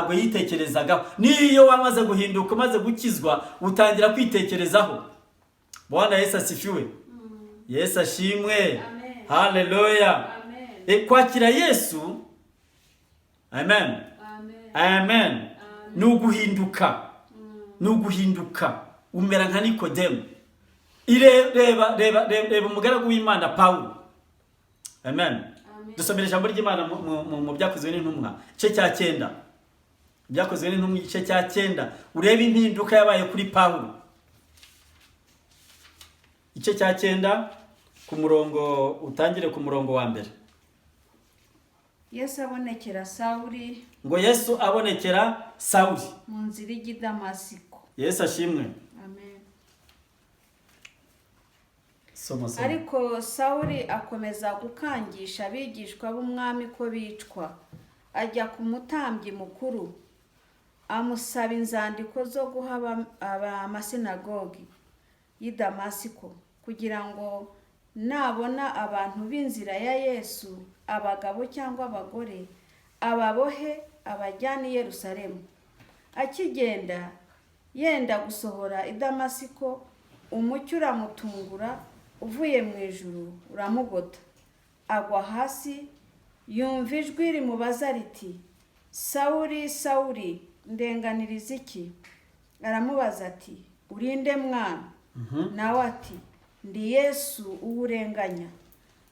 ntabwo yitekerezagaho. Niyo wamaze guhinduka, umaze gukizwa, utangira kwitekerezaho. Bwana Yesu asifiwe. Yesu ashimwe. Haleluya. Kwakira Yesu, amen, amen, ni uguhinduka, ni uguhinduka. Umera nka Nikodemu. Reba umugaragu w'Imana Pawulo, amen. Dusomera ijambo ry'Imana mu Byakozwe n'Intumwa igice cya 9. Byakozwe n'Intumwa igice cya 9. Urebe impinduka yabaye kuri Pawulo. Igice cya 9 ku murongo, utangire ku murongo wa mbere. Yesu abonekera Sawuli. Ngo Yesu abonekera Sawuli mu nzira ijya i Damasiko. Yesu ashimwe. Amen. Soma. Ariko Sawuli akomeza gukangisha abigishwa b'umwami ko bicwa. Ajya ku mutambyi mukuru, amusaba inzandiko zo guha amasinagogi y'i Damasiko, kugira ngo nabona abantu b'inzira ya Yesu, abagabo cyangwa abagore, ababohe abajyana i Yerusalemu. Akigenda yenda gusohora i Damasiko, umucyo uramutungura uvuye mu ijuru uramugota. Agwa hasi, yumva ijwi rimubaza riti, Sawuli, Sawuli, ndenganiriza iki? Aramubaza ati, urinde mwana? Nawe ati, ndi Yesu uwurenganya.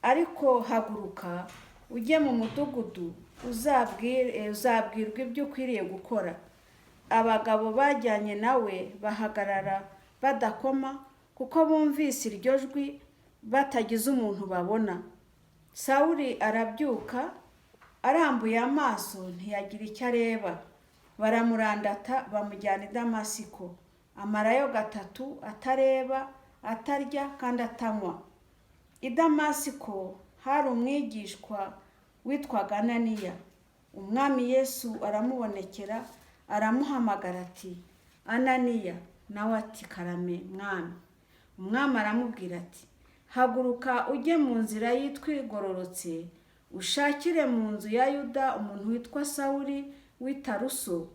Ariko haguruka ujye mu mudugudu, uzabwirwa ibyo ukwiriye gukora. Abagabo bajyanye nawe bahagarara badakoma, kuko bumvise iryo jwi batagize umuntu babona. Sawuli arabyuka, arambuye amaso ntiyagira icyo areba. Baramurandata bamujyana i Damasiko. Amarayo 3 atareba, atarya kandi atanywa. I Damasiko hari umwigishwa witwaga Ananiya. Umwami Yesu aramubonekera, aramuhamagara ati, Ananiya. Nawe ati, karame mwami. Umwami aramubwira ati, haguruka ujye mu nzira yitwa igororotse, ushakire mu nzu ya Yuda umuntu witwa Sawuli w'i Taruso,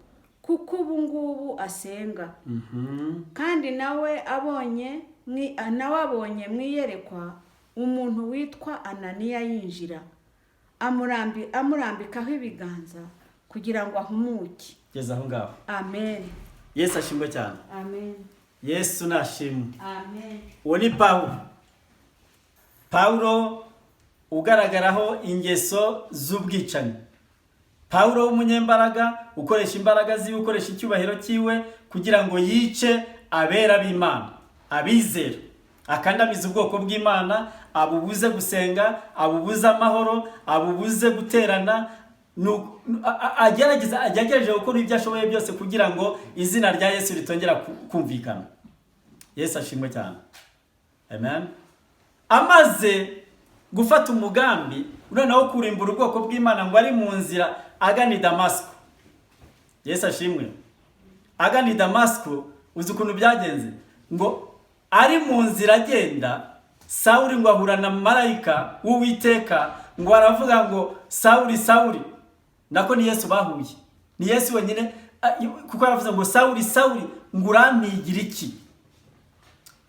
kuko ubu ngubu asenga. Kandi nawe abonye mwiyerekwa umuntu witwa Ananiya yinjira, amurambikaho ibiganza kugira ngo ahumuke. Geza aho ngaho. Amen. Yesu ashimwe cyane. Amen. Yesu nashimwe. Amen. Uwo ni Pawulo ugaragaraho ingeso z'ubwicanyi. Pawulo w'umunyembaraga, ukoresha imbaraga ziwe, ukoresha icyubahiro cyiwe kugira ngo yice abera b'Imana, abizera, akandamiza ubwoko bw'Imana, abubuze gusenga, abubuze amahoro, abubuze guterana. Agerageje gukora ibyo ashoboye byose kugira ngo izina rya Yesu ritongera kumvikana. Yesu ashimwe cyane. Amen. Amaze gufata umugambi noneho kurimbura ubwoko bw'Imana, ngo ari mu nzira agana i Damasiko. Yesu ashimwe. Agana i Damasiko, uzi ukuntu byagenze? Ngo ari mu nzira agenda, Sawuli ngo ahura na marayika w'Uwiteka, ngo aravuga ngo, Sawuli, Sawuli. Nako ni Yesu bahuye. Ni Yesu wenyine, kuko aravuze ngo, Sawuli, Sawuli, ngo urampigira iki?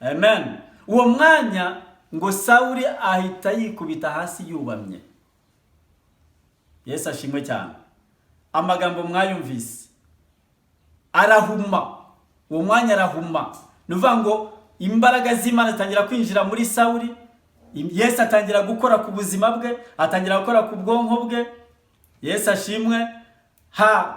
Amen. Uwo mwanya ngo Sawuli ahita yikubita hasi yubamye. Yesu ashimwe cyane. Amagambo mwayumvise. Arahuma. Uwo mwanya arahuma. Nuvuga ngo imbaraga z'Imana zitangira kwinjira muri Sawuli. Yesu atangira gukora ku buzima bwe, atangira gukora ku bwonko bwe. Yesu ashimwe.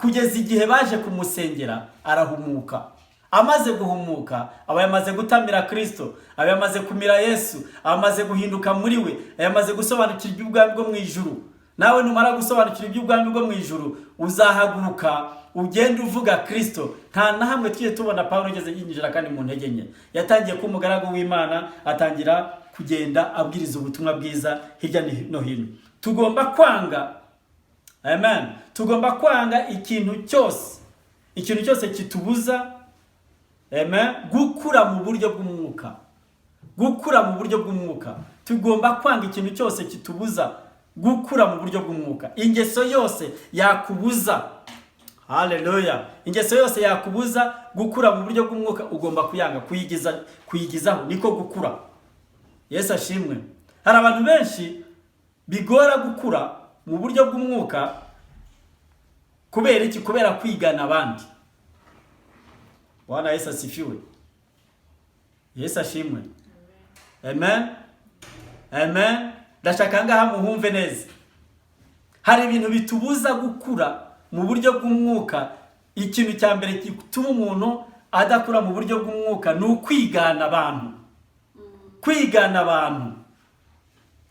Kugeza igihe baje kumusengera, arahumuka. Amaze guhumuka, aba yamaze gutamira Kristo, aba yamaze kumira Yesu, amaze guhinduka muri we, yamaze gusobanukira iby'ubwami bwo mu ijuru. Nawe numara gusobanukira iby'ubwami bwo mu ijuru, uzahaguruka ugenda uvuga Kristo. Nta na hamwe twiye tubona Pawulo yigeze yinjira kandi mu ntege nke. Yatangiye kuba umugaragu w'Imana, atangira kugenda abwiriza ubutumwa bwiza hirya no hino. Tugomba kwanga, amen, tugomba kwanga ikintu cyose kitubuza, amen, gukura mu buryo bw'umwuka. Gukura mu buryo bw'umwuka. Tugomba kwanga ikintu cyose kitubuza gukura mu buryo bw'umwuka. Ingeso yose yakubuza, Haleluya. Ingeso yose yakubuza gukura mu buryo bw'umwuka ugomba kuyanga, kuyigizaho, niko gukura. Yesu ashimwe. Hari abantu benshi bigora gukura mu buryo bw'umwuka kubera iki? Kubera kwigana abandi. Bwana Yesu asifiwe. Yesu ashimwe. Amen. Amen. Ndashaka ngaha muhumve neza. Hari ibintu bitubuza gukura mu buryo bw'umwuka. Ikintu cya mbere gituma umuntu adakura mu buryo bw'umwuka ni ukwigana abantu. Kwigana abantu.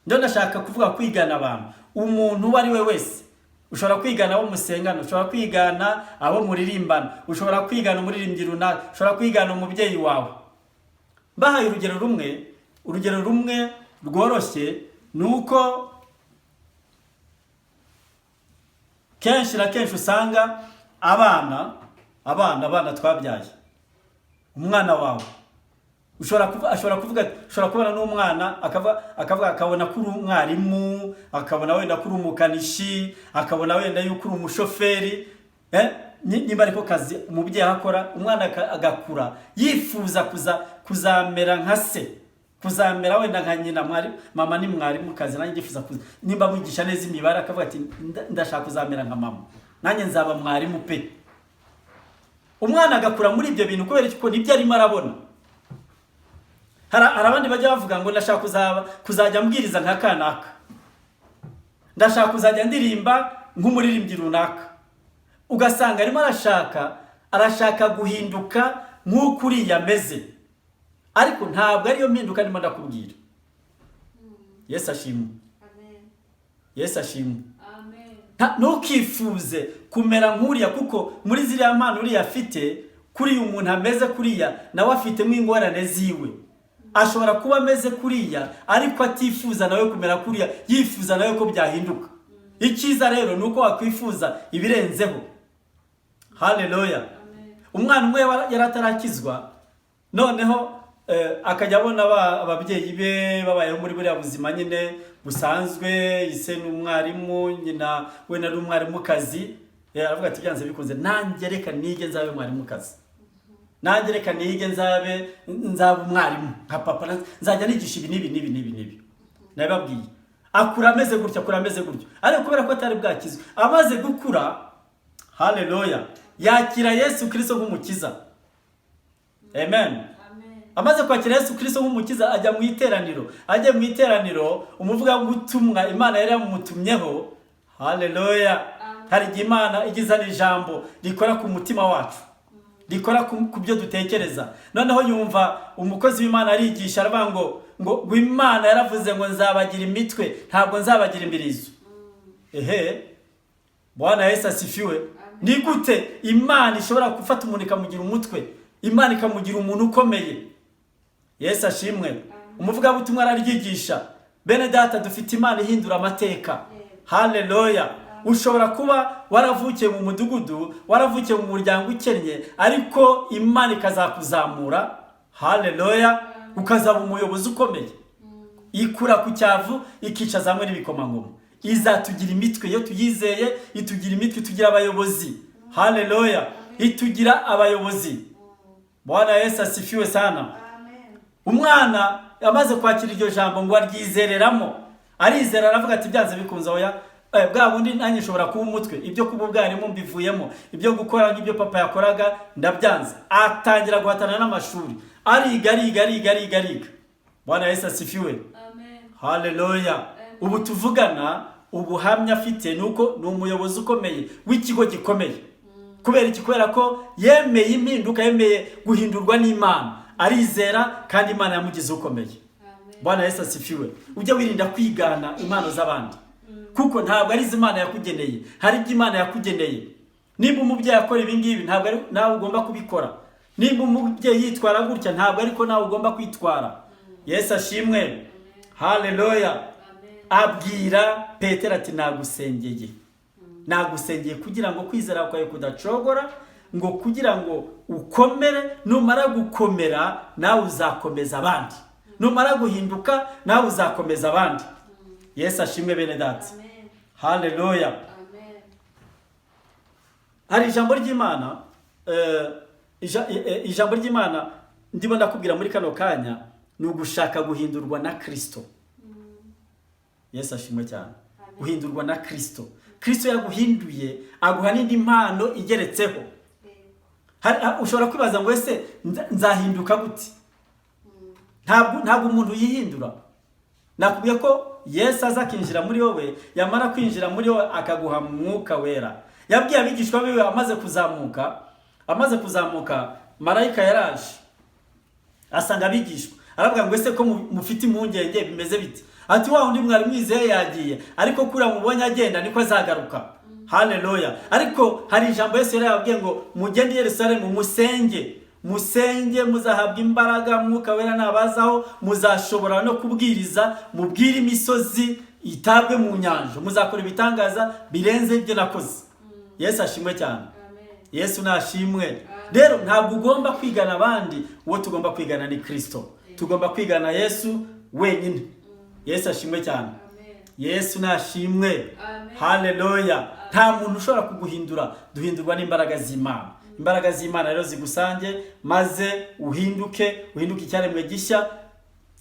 Ndio ndashaka kuvuga kwigana abantu. Umuntu uwo ari we wese. Ushobora kwigana abo musengana, ushobora kwigana abo muririmbana, ushobora kwigana umuririmbyi runaka, ushobora kwigana umubyeyi wawe. Bahaye urugero rumwe rworoshye, nuko kenshi na kenshi usanga abana twabyaye. Umwana wawe ushobora kubona n'umwana akabona kuri umwarimu, akabona wenda kuri umukanishi, akabona wenda yuko uri umushoferi, nimba ariko kazi umubyeyi akora, umwana agakura yifuza kuzamera nka se, kuzamera wenda nka nyina. Mama ni mwarimu kazi, nanjye ndifuza nimba mwigisha neza imibare, akavuga ati ndashaka kuzamera nka mama, nanjye nzaba mwarimu pe. Umwana agakura muri ibyo bintu kubera ko nibyo arimo arabona. Hari abandi bajya bavuga ngo ndashaka kuzajya mbwiriza nka kanaka, ndashaka kuzajya ndirimba nk'umuririmbyi runaka. Ugasanga arimo arashaka guhinduka nk'uko uriya ameze, ariko ntabwo ariyo mpinduka ndimo ndakubwira. Yesu ashimwe. Amen. Yesu ashimwe. Amen. Ntukifuze kumera nk'uriya, kuko muri ziriya mpano uriya afite, kuri umuntu ameze kuriya nawe afitemo ingorane ziwe. Ashobora kuba ameze kuriya ariko atifuza nawe kumera kuriya, yifuza nawe ko byahinduka. Icyiza rero nuko wakwifuza ibirenzeho. Haleluya. Umwana umwe yaratarakizwa, noneho akajya abona ababyeyi be babayeho muri buriya buzima nyine busanzwe, ise n'umwarimu, nyina we na umwarimu kazi. Aravuga ati byanze bikunze nanjye reka nige nzabe mwarimu kazi, nanjye reka nige nzabe umwarimu nka papa, nzajya nigisha ibi nibi. Nababwiye akura ameze gutya, ariko kubera ko atari bwakizwe, amaze gukura, haleluya, yakira Yesu Kristo nk'umukiza. Amen. Amaze kwakira Yesu Kristo nk'umukiza, ajya mu iteraniro, umuvuga gutumwa Imana yari yamutumyeho. Haleluya. Hari igihe Imana igizana ijambo rikora ku mutima wacu, rikora ku byo dutekereza. Noneho yumva umukozi w'Imana arigisha, aravuga ngo Imana yaravuze ngo nzabagira imitwe, ntabwo nzabagira imbirizo. Bwana Yesu asifiwe. Ni gute Imana ishobora gufata umuntu ikamugira umutwe, Imana ikamugira umuntu ukomeye? Yesu ashimwe. Umuvuga butumwa araryigisha. Bene data, dufite Imana ihindura amateka. Haleluya. Ushobora kuba waravukiye mu mudugudu, waravukiye mu muryango ukennye, ariko Imana ikazakuzamura. Haleluya. Ukazaba umuyobozi ukomeye. Ikura ku cyavu ikicaza hamwe n'ibikomangoma. Izatugira imitwe iyo tuyizeye, itugira imitwe, tugira abayobozi. Haleluya. Itugira abayobozi. Bwana Yesu asifiwe sana. Umwana amaze kwakira iryo jambo ngo aryizereramo, arizera, aravuga ati byanze bikunze oya, bwa bundi nanjye nshobora kuba umutwe, ibyo kuba ubwarimu mbivuyemo, ibyo gukora nk'ibyo papa yakoraga ndabyanze. Atangira guhatana n'amashuri, ariga. Bwana Yesu asifiwe. Amen. Haleluya. Ubu tuvugana, ubuhamya afite nuko ni umuyobozi ukomeye w'ikigo gikomeye. Kubera iki? Kubera ko yemeye impinduka, yemeye guhindurwa n'Imana, arizera, kandi Imana yamugize ukomeye. Bwana Yesu asifiwe. Ujye wirinda kwigana impano z'abandi, kuko ntabwo ari Imana yakugeneye, hari ibyo Imana yakugeneye. Nimba umubyeyi akora ibi ngibi, ntabwo ari nawe ugomba kubikora. Nimba umubyeyi yitwara gutya, ntabwo ariko nawe ugomba kwitwara. Yesu ashimwe. Haleluya. Abwira Petero ati nagusengeye kugira ngo kwizera kwawe kudacogora, ngo kugira ngo ukomere, numara gukomera nawe uzakomeza abandi, numara guhinduka nawe uzakomeza abandi. Yesu ashimwe bene data. Haleluya. hari ijambo ry'Imana ijambo ry'Imana ndimo ndakubwira muri kano kanya ni ugushaka guhindurwa na Kristo. Yesu ashimwe cyane. Guhindurwa na Kristo. Kristo yaguhinduye aguha n'indi mpano igeretseho. Ushobora kwibaza ngo ese nzahinduka gute? Ntabwo umuntu yihindura. Nakubwiye ko Yesu azakinjira muri wowe, yamara kwinjira muri wowe akaguha mwuka wera. Yabwiye abigishwa biwe amaze kuzamuka marayika yaraje asanga abigishwa aravuga ngo ese ko mufite impungenge bimeze biti? Ati wa undi mwari mwizeye yagiye, ariko kura mubonye agenda niko azagaruka. Haleluya. Ariko hari ijambo Yesu yarabwiye ngo mugende i Yerusalemu musenge muzahabwa imbaraga, mwuka wera nabazaho, muzashobora no kubwiriza, mubwire imisozi itabwe mu nyanja, muzakora ibitangaza birenze ibyo nakoze. Yesu ashimwe cyane. Yesu nashimwe. Rero ntabwo ugomba kwigana abandi, uwo tugomba kwigana ni Kristo. Tugomba kwigana Yesu wenyine. Yesu ashimwe cyane. Yesu nashimwe. Haleluya. Nta muntu ushobora kuguhindura, duhindurwa n'imbaraga z'Imana. Imbaraga z'Imana rero zigusange maze uhinduke icyaremwe gishya,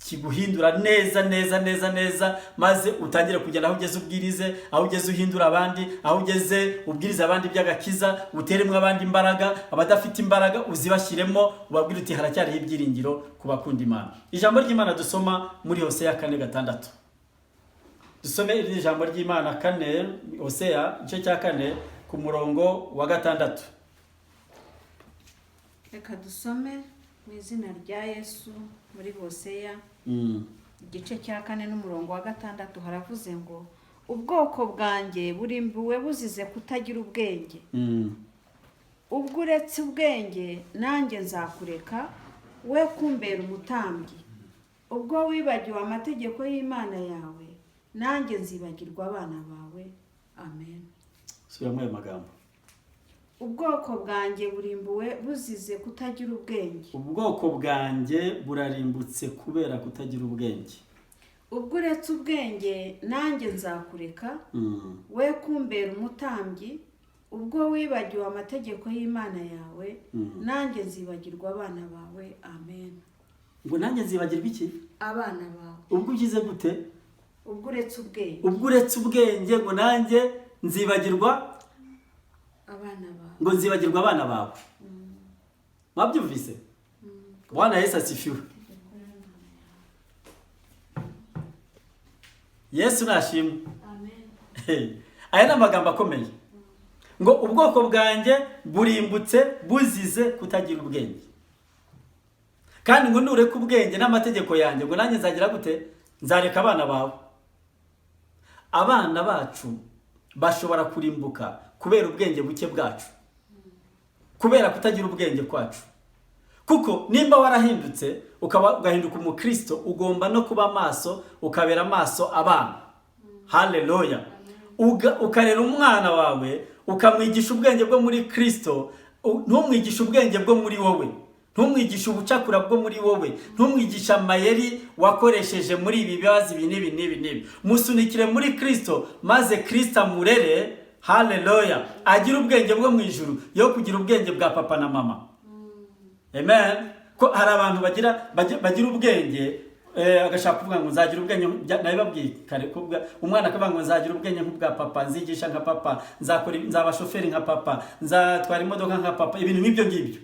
kiguhindura neza maze utangire kugenda aho ugeze ubwirize, aho ugeze uhindura abandi, aho ugeze ubwiriza abandi by'agakiza, uteremwe abandi imbaraga, abadafite imbaraga uzibashyiremo, ubabwire uti haracyariho ibyiringiro ku bakunda Imana. Ijambo ry'Imana dusoma muri Hosea 4:6. Dusome iri jambo ry'Imana 4, Hosea igice cya 4 ku murongo wa 6. Reka dusome mu izina rya Yesu muri Hosea igice cya 4 n'umurongo wa 6. Haravuze ngo ubwoko bwanjye burimbuwe buzize kutagira ubwenge. Ubwo uretse ubwenge nanjye nzakureka, we kumbera umutambyi. Ubwo wibagiwe amategeko y'Imana yawe, nanjye nzibagirwa abana bawe. Amen. Subiramo ayo magambo. Ubwoko bwanjye burimbuwe buzize kutagira ubwenge. Ubwoko bwanjye burarimbutse kubera kutagira ubwenge. Ubwo uretse ubwenge nanjye nzakureka, we kumbera umutambyi. Ubwo wibagiwe amategeko y'Imana yawe, nanjye nzibagirwa abana bawe. Amen. Ngo nanjye nzibagirwa iki? Abana bawe. Ubwo ugize gute? Ubwo uretse ubwenge. Ubwo uretse ubwenge ngo nanjye nzibagirwa abana bawe. Ngo nzibagirwa abana bawe. Mwabyumvise? Bwana Yesu asifiwe. Yesu nashimwe. Amen. Aya n'amagambo akomeye. Ngo ubwoko bwanjye burimbutse buzize kutagira ubwenge. Kandi ngo nureka ubwenge n'amategeko yanjye ngo nanjye nzagira gute? Nzareka abana bawe. Abana bacu bashobora kurimbuka kubera ubwenge buke bwacu, kubera kutagira ubwenge kwacu. Kuko nimba warahindutse ugahinduka umukristo, ugomba no kuba maso, ukabera maso abana. Haleluya. Ukarera umwana wawe ukamwigisha ubwenge bwo muri Kristo, ntumwigisha ubwenge bwo muri wowe, ntumwigisha ubucakura bwo muri wowe, ntumwigisha amayeri wakoresheje muri ibi bibazo ibi. Musunikire muri Kristo maze Kristo amurere. Haleluya. Agira ubwenge bwo mu ijuru yo kugira ubwenge bwa papa na mama. Amen. Ko hari abantu bagira ubwenge agashaka kuvuga ngo nzagira ubwenge, nabibabwiye kare kuvuga umwana akavuga ngo nzagira ubwenge nk'ubwa papa, nzigisha nka papa, nzaba shoferi nka papa, nzatwara imodoka nka papa, ibintu nk'ibyo ngibyo.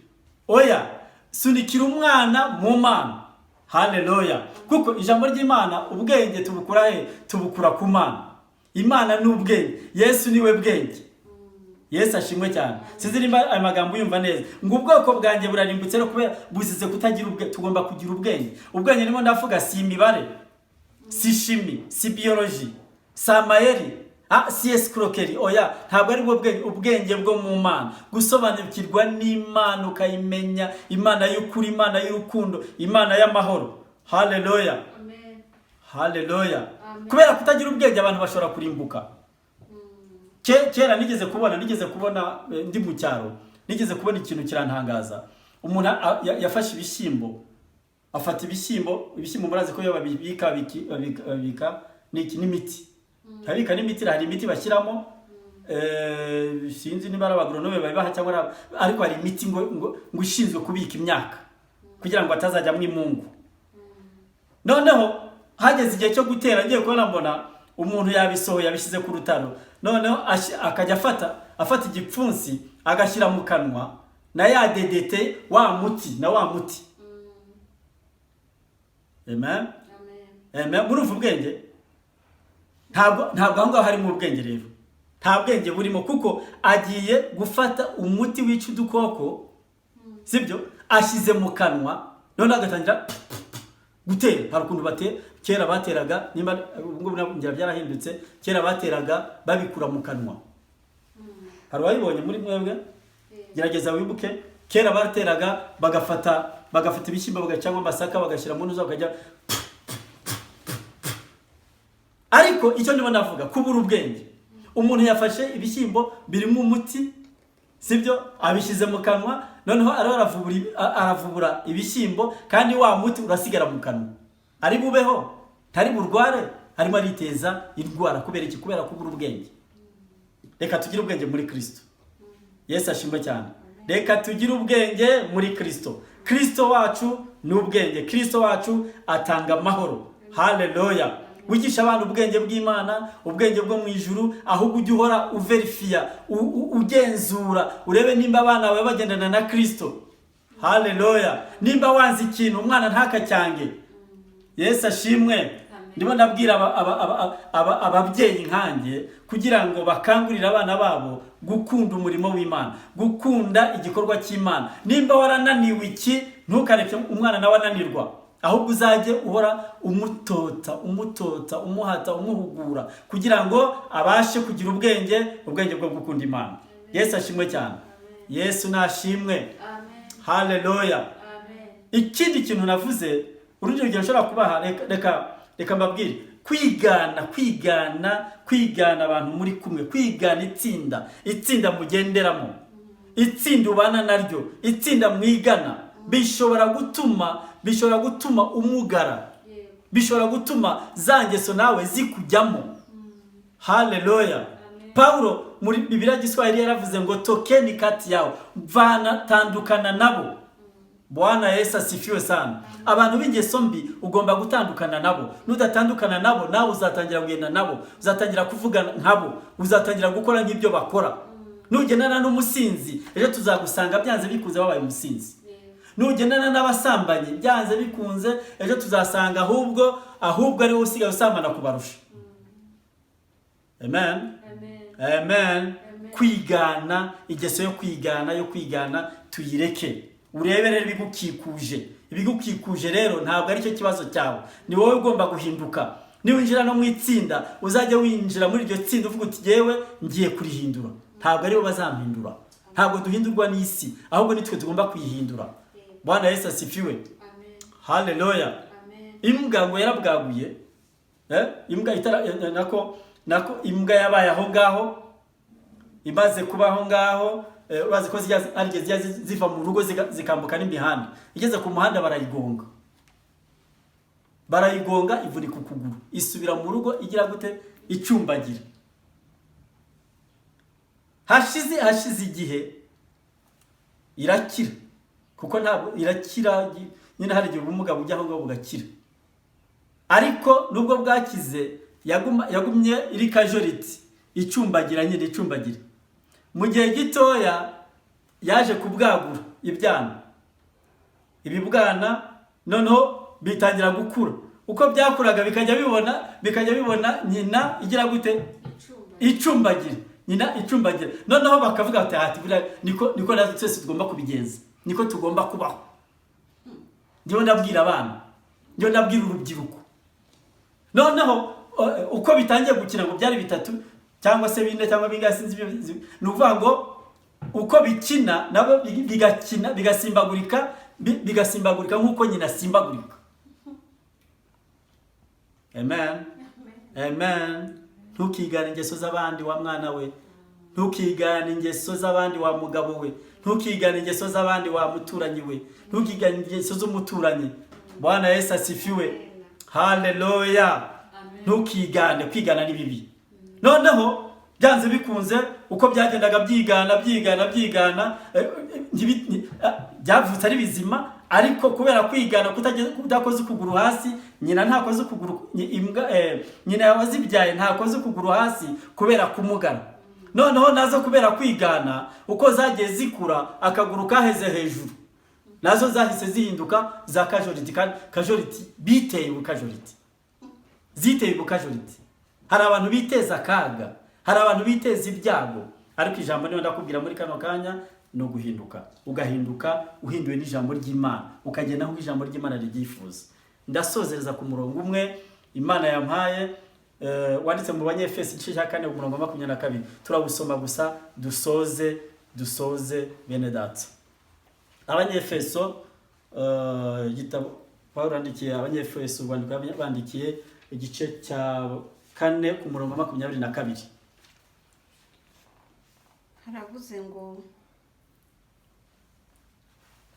Oya, sunikira umwana mu Mana. Haleluya. Kuko ijambo ry'Imana ubwenge tubukura he? Tubukura ku Mana. Imana ni ubwenge, Yesu niwe bwenge. Yesu ashimwe cyane. Sizirimba aya magambo yumva neza. Ngo ubwoko bwanjye burarimbutse no kubera buzize kutagira ubwenge. Tugomba kugira ubwenge. Ubwenge nimo ndavuga si imibare, si shimi, si biology, si amayeri, si escroquerie. Oya, ntabwo ari ubwenge bwo mu Mana. Gusobanukirwa n'Imana ukayimenya, Imana y'ukuri, Imana y'urukundo, Imana y'amahoro. Haleluya. Amen. Haleluya. Kubera kutagira ubwenge abantu bashobora kurimbuka. Kera nigeze kubona ndi mu cyaro, nigeze kubona ikintu kirantangaza. Umuntu yafashe ibishyimbo, afata ibishyimbo murazi ko yo babika n'imiti. Habika n'imiti, hari imiti bashyiramo sinzi niba ari abagoronome babibaha cyangwa ariko hari imiti ngo ishinzwe kubika imyaka kugira ngo atazajya mu imungu. Noneho hageze igihe cyo gutera, ngiye kubona mbona umuntu yabisohoye yabishyize ku rutaro, noneho akajya afata igipfunsi agashyira mu kanwa na ya dedete wa muti. Amen. Amen. Murumva ubwenge? Ntabwo aho ngaho harimo ubwenge rero. Nta bwenge burimo kuko agiye gufata umuti wica udukoko, sibyo? Ashyize mu kanwa, none agatangira gutera. Hari ukuntu kera bateraga, nimba ubwo ngira byarahindutse, kera bateraga babikura mu kanwa. Hari wabibonye muri mwebwe? Gerageza wibuke, kera bateraga bagafata ibishyimbo cyangwa amasaka bagashyira mu ntuza bakajya. Ariko icyo ndimo navuga kubura ubwenge. Umuntu yafashe ibishyimbo birimo umuti, sibyo? Abishyize mu kanwa, noneho aravubura ibishyimbo kandi wa muti urasigara mu kanwa. Ari bubeho, ntari burware, arimo ariteza indwara kubera iki? Kubera kubura ubwenge. Reka tugire ubwenge muri Kristo. Yesu ashimwe cyane. Reka tugire ubwenge muri Kristo. Kristo wacu ni ubwenge. Kristo wacu atanga amahoro. Haleluya. Wigisha abantu ubwenge bw'Imana, ubwenge bwo mu ijuru, ahubwo ujye uhora uverifiya, ugenzura, urebe nimba abana bawe bagendana na Kristo. Haleluya. Nimba wanze ikintu umwana ntakacyange. Yesu ashimwe. Ndimo ndabwira ababyeyi nkanjye kugira ngo bakangurire abana babo gukunda umurimo w'Imana, gukunda igikorwa cy'Imana. Nimba warananiwe iki, ntukareke umwana nawe ananirwa, ahubwo uzajye uhora umutota, umuhata, umuhugura kugira ngo abashe kugira ubwenge bwo gukunda Imana. Yesu ashimwe cyane. Yesu nashimwe. Amen. Haleluya. Amen. Ikindi kintu navuze, urundi rugero nshobora kubaha, reka mbabwire, kwigana abantu muri kumwe, kwigana itsinda mugenderamo, itsinda ubana naryo, itsinda mwigana, bishobora gutuma umugara, bishobora gutuma za ngeso nawe zikujyamo. Haleluya. Paulo muri Bibiliya Giswahili yaravuze ngo tokeni kati yao, tandukana nabo. Bwana Yesu asifiwe sana. Abantu b'ingeso mbi ugomba gutandukana nabo. Nudatandukana nabo, nawe uzatangira kugenda nabo, uzatangira kuvuga nkabo, uzatangira gukora nk'ibyo bakora. Nugendana n'umusinzi, ejo tuzagusanga byanze bikunze wabaye umusinzi. Nugendana n'abasambanyi, byanze bikunze ejo tuzasanga ahubwo ari wowe usigaye usambana kubarusha. Amen. Amen. Kwigana, ingeso yo kwigana tuyireke. Urebere ibigukikuje rero ntabwo ari cyo kibazo cyawe, ni wowe ugomba guhinduka. Niwinjira no mu itsinda, uzajya winjira muri iryo tsinda uvuga uti yewe ngiye kurihindura. Ntabwo ari bo bazampindura, ntabwo duhindurwa n'isi, ahubwo nitwe tugomba kwihindura. Bwana Yesu asifiwe. Amen. Haleluya. Imbwa ngo yarabwaguye, imbwa imbwa yabaye aho ngaho, imaze kuba aho ngaho, urazi ko zijya ziva mu rugo zikambuka n'imihanda. Igeze ku muhanda barayigonga ivunika ukuguru, isubira mu rugo igira gute? Icumbagira. Hashize igihe irakira, kuko ntabwo irakira nyine, hari igihe ubumuga bujya aho ngaho bugakira. Ariko nubwo bwakize yagumye iri kajoriti, icumbagira. Mu gihe gitoya yaje kubwagura ibyana. Ibibwana noneho bitangira gukura. Uko byakuraga bikajya bibona nyina igira gute? Icumbagira. Nyina icumbagira. Noneho bakavuga ati niko natwe twese tugomba kubigenza, niko tugomba kubaho. Ndiyo ndabwira abana, ndiyo ndabwira urubyiruko. Noneho uko bitangiye gukina ngo byari 3 cyangwa se 4 cyangwa bingahe sinzi, nuvuga ngo uko bikina nabo bigasimbagurika nkuko nyina simbagurika. Amen. Amen. Ntukigane ingeso z'abandi wa mwana we, ntukigane ingeso z'abandi wa mugabo we, ntukigane ingeso z'abandi wa muturanyi we, ntukigane ingeso z'umuturanyi. Bwana Yesu asifiwe. Haleluya. Ntukigane, kwigana ni bibi. Noneho byanze bikunze uko byagendaga byigana byavutse ari bizima, ariko kubera kwigana kudakoze ukuguru hasi, nyina ntakoze ukuguru, nyina wazibyaye ntakoze ukuguru hasi kubera kumugana. Noneho nazo kubera kwigana uko zagiye zikura, akaguru kaheze hejuru, nazo zahise zihinduka za casualty, biteye ubukajoriti, ziteye ubukajoriti. Hari abantu biteza akaga, hari abantu biteza ibyago, ariko ijambo niyo ndakubwira muri kano kanya no guhinduka. Ugahinduka uhinduwe n'ijambo ry'Imana, ukagenda aho ijambo ry'Imana ryifuza. Ndasozereza ku murongo umwe Imana yampaye, wanditse mu Banyefeso igice cya 4 umurongo 22. Turabusoma gusa dusoze bene data. Abanyefeso, igitabo Paulo yandikiye Abanyefeso, bandikiye igice cya 4 ku murongo 22. Haravuze ngo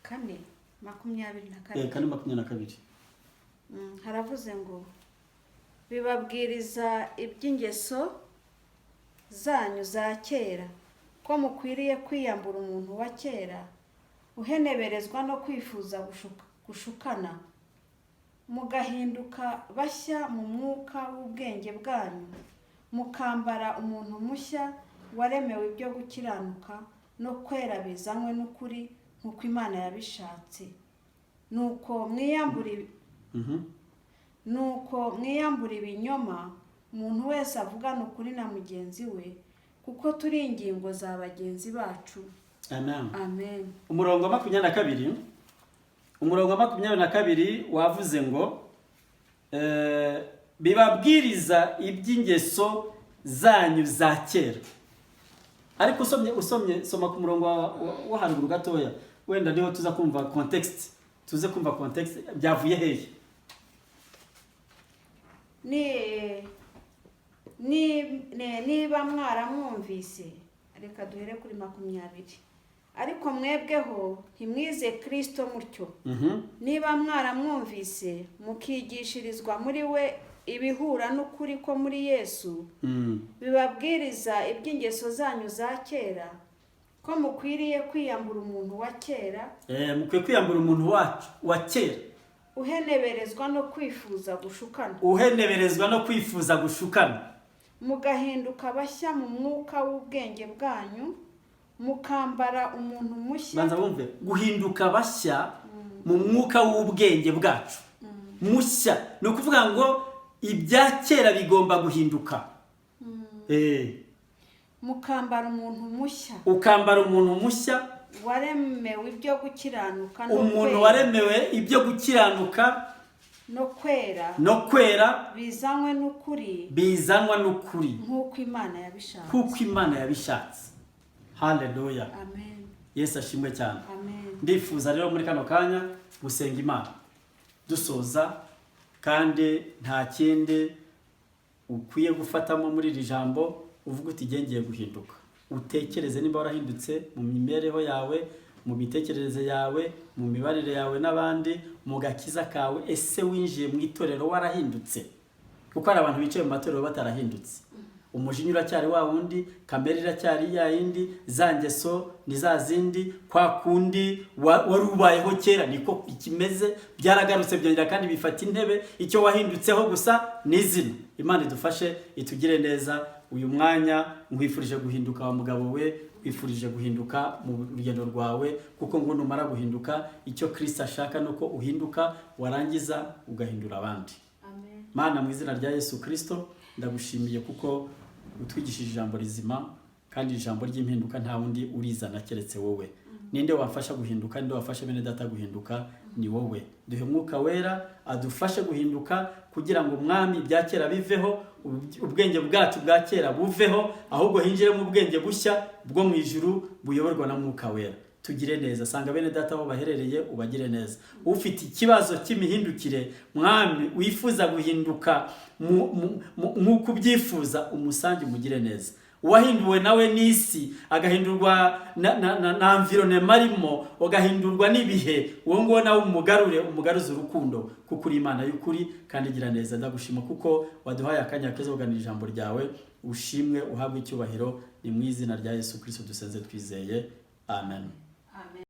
4:22. Haravuze ngo bibabwiriza iby'ingeso zanyu za kera, ko mukwiriye kwiyambura umuntu wa kera uheneberezwa no kwifuza gushukana, mugahinduka bashya mu mwuka w'ubwenge bwanyu, mukambara umuntu mushya waremewe ibyo gukiranuka no kwera bizanywe n'ukuri nk'uko Imana yabishatse. Nuko mwiyambura ibinyoma, umuntu wese avugana ukuri na mugenzi we, kuko turi ingingo za bagenzi bacu. Amen. Umurongo 22, umurongo 22 wavuze ngo bibabwiriza iby'ingeso zanyu za kera. Ariko usomye soma ku murongo wa haruguru gatoya, wenda niho tuza kumva context, byavuye hehe. Niba mwaramwumvise, reka duhere kuri 20. Ariko mwebweho ntimwize Kristo mutyo. Niba mwaramwumvise mukigishirizwa muri we ibihura n'ukuri ko muri Yesu, bibabwiriza iby'ingeso zanyu za kera, ko mukwiriye kwiyambura umuntu wa kera. Mukwiye kwiyambura umuntu wa kera uheneberezwa no kwifuza gushukana, mugahinduka bashya mu mwuka w'ubwenge bwanyu, mukambara umuntu mushya. Banza bumve, guhinduka bashya mu mwuka w'ubwenge bwacu mushya, ni ukuvuga ngo ibya kera bigomba guhinduka. Mukambara umuntu mushya, ukambara umuntu mushya waremewe ibyo gukiranuka umuntu waremewe ibyo gukiranuka no kwera bizanwa n'ukuri nk'uko Imana yabishatse. Haleluya. Amen. Yesu ashimwe cyane. Amen. Ndifuza rero muri kano kanya gusenga Imana dusoza, kandi nta kindi ukwiye gufatamo muri iri jambo. Uvuga uti ngiye guhinduka. Utekereze niba warahindutse mu mibereho yawe, mu bitekerereze yawe, mu mibarire yawe n'abandi, mu gakiza kawe. Ese winjiye mu itorero warahindutse? Kuko hari abantu bicaye mu matorero batarahindutse. Umujinya uracyari wa wundi, kamere iracyari ya yindi, za ngeso ni za zindi, kwa kundi wari ubayeho kera niko ikimeze, byaragarutse byongera kandi bifata intebe. Icyo wahindutseho gusa ni izina. Imana idufashe, itugire neza. Uyu mwanya nkwifurije guhinduka wa mugabo we, wifurije guhinduka mu rugendo rwawe, kuko ngo numara guhinduka icyo Kristo ashaka nuko uhinduka, warangiza ugahindura abandi. Amen. Mana, mu izina rya Yesu Kristo ndagushimiye kuko utwigishije ijambo rizima, kandi ijambo ry'impinduka nta wundi urizana keretse wowe. Ninde wafasha guhinduka? Ninde wafasha bene data guhinduka? Ni wowe. Duhe Mwuka Wera adufashe guhinduka, kugira ngo Mwami ibya kera biveho, ubwenge bwacu bwa kera buveho, ahubwo hinjire mu bwenge bushya bwo mu ijuru buyoborwa na Mwuka Wera. Tugire neza. Sanga bene data aho baherereye ubagire neza. Ufite ikibazo cy'imihindukire, Mwami wifuza guhinduka nk'uko ubyifuza, umusange umugire neza. Uwahinduwe nawe n'isi, agahindurwa na environnement arimo, ugahindurwa n'ibihe, uwo ngo nawe umugaruze urukundo, kuko uri Imana y'ukuri kandi igira neza. Ndagushima kuko waduhaye akanya keza kuganira ijambo ryawe. ushimwe uhabwe icyubahiro, ni mu izina rya Yesu Kristo dusenze twizeye, amen.